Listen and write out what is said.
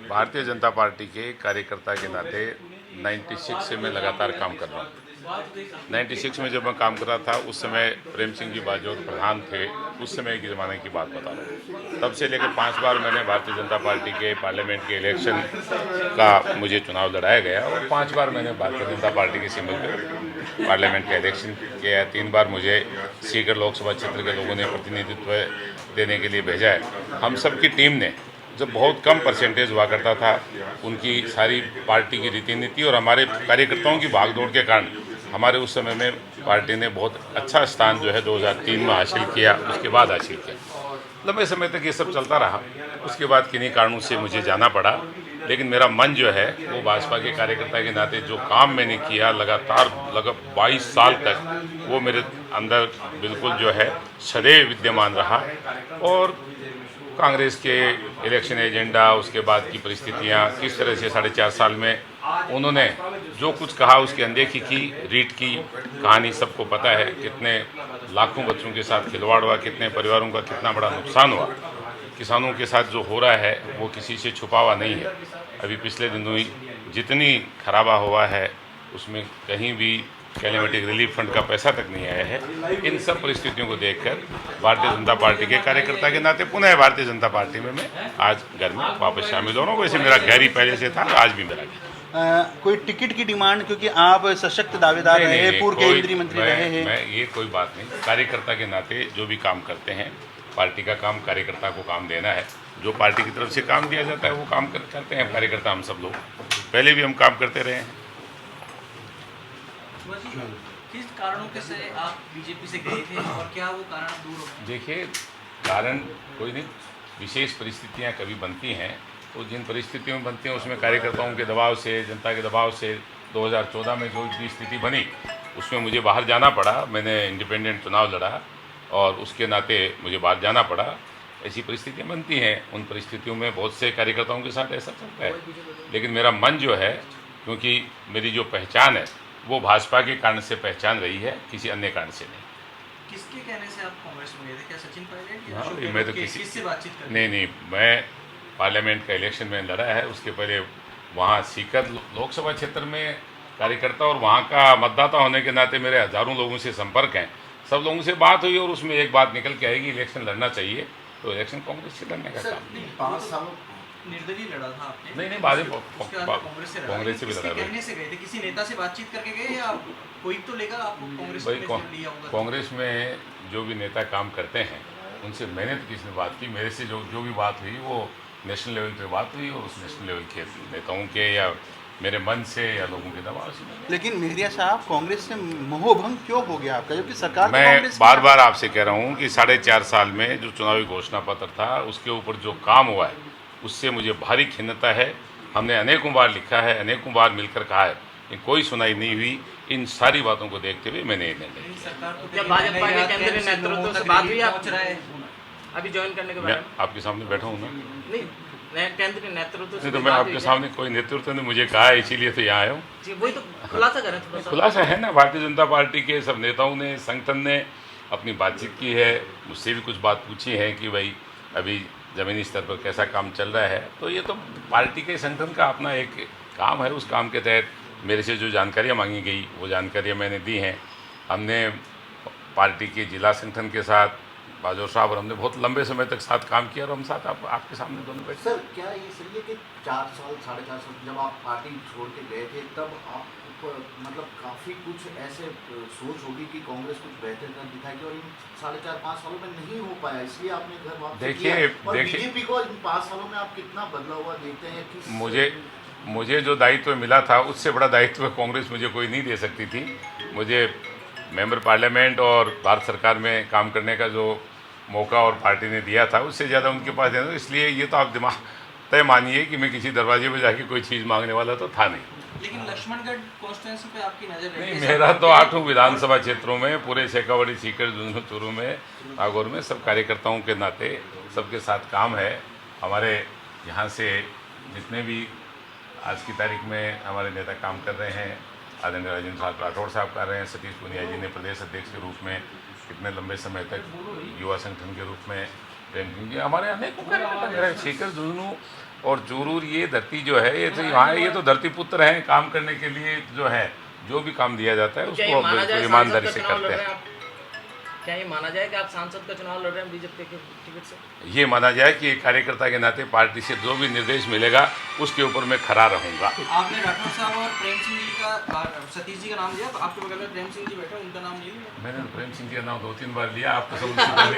Bharatiya Janata party के कार्यकर्ता के नाते 96 से मैं लगातार काम कर रहा हूँ। 96 में जब मैं काम कर रहा था उस समय प्रेम सिंह जी बाजौर प्रधान थे। उस समय के ज़माने की बात बता रहा हूँ। तब से लेकर 5 बार मैंने भारतीय जनता पार्टी के पार्लियामेंट के इलेक्शन का मुझे चुनाव लड़ाया गया और 5 बार मैंने भारतीय जनता पार्टी के सिंबल पर पार्लियामेंट का इलेक्शन किया है। 3 बार मुझे सीकर लोकसभा क्षेत्र के लोगों ने प्रतिनिधित्व देने के लिए भेजा है। हम सब की टीम ने जब बहुत कम परसेंटेज हुआ करता था, उनकी सारी पार्टी की रीति नीति और हमारे कार्यकर्ताओं की भागदौड़ के कारण हमारे उस समय में पार्टी ने बहुत अच्छा स्थान जो है 2003 में हासिल किया। उसके बाद हासिल किया, लंबे समय तक ये सब चलता रहा। उसके बाद किन्हीं कारणों से मुझे जाना पड़ा, लेकिन मेरा मन जो है वो भाजपा के कार्यकर्ता के नाते जो काम मैंने किया लगातार 22 साल तक, वो मेरे अंदर बिल्कुल जो है सदैव विद्यमान रहा। और कांग्रेस के इलेक्शन एजेंडा, उसके बाद की परिस्थितियां, किस तरह से 4.5 साल में उन्होंने जो कुछ कहा उसकी अनदेखी की, रीट की कहानी सबको पता है। कितने लाखों बच्चों के साथ खिलवाड़ हुआ, कितने परिवारों का कितना बड़ा नुकसान हुआ। किसानों के साथ जो हो रहा है वो किसी से छुपा हुआ नहीं है। अभी पिछले दिनों ही जितनी खराबा हुआ है उसमें कहीं भी कैलेमिटी रिलीफ फंड का पैसा तक नहीं आया है। इन सब परिस्थितियों को देखकर भारतीय जनता पार्टी के कार्यकर्ता के नाते पुनः भारतीय जनता पार्टी में मैं आज घर में वापस शामिल हो रहा हूँ। वैसे मेरा गहरी पहले से था, आज भी मेरा कोई टिकट की डिमांड, क्योंकि आप सशक्त दावेदार रहे हैं, पूर्व केंद्रीय मंत्री रहे हैं। मैं ये कोई बात नहीं, कार्यकर्ता के नाते जो भी काम करते हैं, पार्टी का काम कार्यकर्ता को काम देना है। जो पार्टी की तरफ से काम दिया जाता है वो काम करते हैं कार्यकर्ता। हम सब लोग पहले भी हम काम करते रहे हैं। किस कारणों के से आप बीजेपी से गए थे और क्या वो कारण दूर हो? देखिए, कारण कोई नहीं, विशेष परिस्थितियां कभी बनती हैं, तो जिन परिस्थितियों में बनती हैं उसमें कार्यकर्ताओं के दबाव से, जनता के दबाव से 2014 में जो भी स्थिति बनी उसमें मुझे बाहर जाना पड़ा। मैंने इंडिपेंडेंट चुनाव लड़ा और उसके नाते मुझे बाहर जाना पड़ा। ऐसी परिस्थितियां बनती हैं, उन परिस्थितियों में बहुत से कार्यकर्ताओं के साथ ऐसा चलता है। लेकिन मेरा मन जो है, क्योंकि मेरी जो पहचान है वो भाजपा के कारण से पहचान रही है, किसी अन्य कारण से नहीं। किसके कहने से आप कांग्रेस में गए थे? क्या सचिन पायलट या हाँ, अशोक मैं गहलोत तो किससे बातचीत कर? नहीं, मैं पार्लियामेंट का इलेक्शन में लड़ा है। उसके पहले वहाँ सीकर लोकसभा क्षेत्र में कार्यकर्ता और वहाँ का मतदाता होने के नाते मेरे हज़ारों लोगों से संपर्क हैं। सब लोगों से बात हुई और उसमें एक बात निकल के आएगी, इलेक्शन लड़ना चाहिए, तो इलेक्शन कांग्रेस से लड़ने का काम। 5 सालों निर्दलीय लड़ा था आपने? नहीं, बाद में कांग्रेस से भी लड़ा। कहने से गए थे, किसी नेता से बातचीत करके गए या कोई तो लेकर आपको कांग्रेस में लिया होगा? कांग्रेस में जो भी नेता काम करते हैं उनसे मैंने तो किसी ने बात की, मेरे से जो भी बात हुई वो नेशनल लेवल पे बात हुई और उस नेशनल लेवल के नेताओं के या मेरे मन से या लोगों के दबाव से। लेकिन मेहरिया साहब, कांग्रेस से मोहभंग क्यों हो गया आपका, जबकि सरकार मैं बार बार आपसे कह रहा हूँ कि 4.5 साल में जो चुनावी घोषणा पत्र था उसके ऊपर जो काम हुआ है उससे मुझे भारी खिन्नता है। हमने अनेकों बार लिखा है, अनेकों बार मिलकर कहा है, लेकिन कोई सुनाई नहीं हुई। इन सारी बातों को देखते हुए मैंने निर्णय किया। भाजपा के केंद्रीय नेतृत्व से बात हुई आप अभी ज्वाइन करने के बाद? मैं आपके सामने बैठा हूँ ना। नहीं, केंद्रीय नेतृत्व से तो मैं आपके सामने, कोई नेतृत्व ने मुझे कहा है, इसीलिए तो यहाँ आया हूँ। वही तो खुलासा करें थोड़ा सा। खुलासा है ना, भारतीय जनता पार्टी के सब नेताओं ने, संगठन ने अपनी बातचीत की है। मुझसे भी कुछ बात पूछी है कि भाई अभी ज़मीनी स्तर पर कैसा काम चल रहा है। तो ये तो पार्टी के संगठन का अपना एक काम है। उस काम के तहत मेरे से जो जानकारियाँ मांगी गई वो जानकारियाँ मैंने दी हैं। हमने पार्टी के जिला संगठन के साथ बाजौर साहब और हमने बहुत लंबे समय तक साथ काम किया और हम साथ आपके सामने दोनों बैठे। सर, क्या ये सही है कि 4 साल 4.5 साल जब आप पार्टी छोड़ के गए थे तब आप मतलब काफ़ी कुछ ऐसे सोच होगी कि कांग्रेस कुछ बेहतर कर दिखाएगी और इन 4.5 सालों में नहीं हो पाया, इसलिए आपने घर वापस किया। और बीजेपी को इन 5 सालों में आप कितना बदला हुआ देखते हैं? मुझे जो दायित्व मिला था उससे बड़ा दायित्व कांग्रेस मुझे कोई नहीं दे सकती थी। मुझे मेंबर पार्लियामेंट और भारत सरकार में काम करने का जो मौका और पार्टी ने दिया था उससे ज़्यादा उनके पास देना। इसलिए ये तो आप दिमाग तय मानिए कि मैं किसी दरवाजे पर जाके कोई चीज़ मांगने वाला तो था नहीं। लेकिन लक्ष्मणगढ़ कॉन्स्टिट्यूंसी पे आपकी नजर रहती नहीं, है? मेरा तो 8 विधानसभा क्षेत्रों में, पूरे शेखावाड़ी, सीकर, चूरू में, नागौर में सब कार्यकर्ताओं के नाते सबके साथ काम है। हमारे यहाँ से जितने भी आज की तारीख में हमारे नेता काम कर रहे हैं, आदरणीय राजेंद्र साहब राठौड़ साहब कर रहे हैं, सतीश पूनिया जी ने प्रदेश अध्यक्ष के रूप में कितने लंबे समय तक युवा संगठन के रूप में प्रेम सिंह जी हमारे अनेकों कार्यकर्ता मेरा शेखर जुनू और जरूर ये धरती जो है ये तो यहाँ ये तो धरती पुत्र हैं, काम करने के लिए जो है जो भी काम दिया जाता है उसको बिल्कुल ईमानदारी से करते हैं। क्या ये माना जाए कि आप सांसद का चुनाव लड़ रहे हैं बीजेपी के टिकट से? ये माना जाए कि एक कार्यकर्ता के नाते पार्टी से जो भी निर्देश मिलेगा उसके ऊपर मैं खरा रहूँगा। आपने राठौर साहब और प्रेम सिंह जी का, सतीश जी का नाम लिया, तो आपके बगल में प्रेम सिंह जी बैठे, उनका नाम नहीं लिया? मैंने तो प्रेम सिंह जी का नाम 2-3 बार लिया, आप तो सब उससे पहले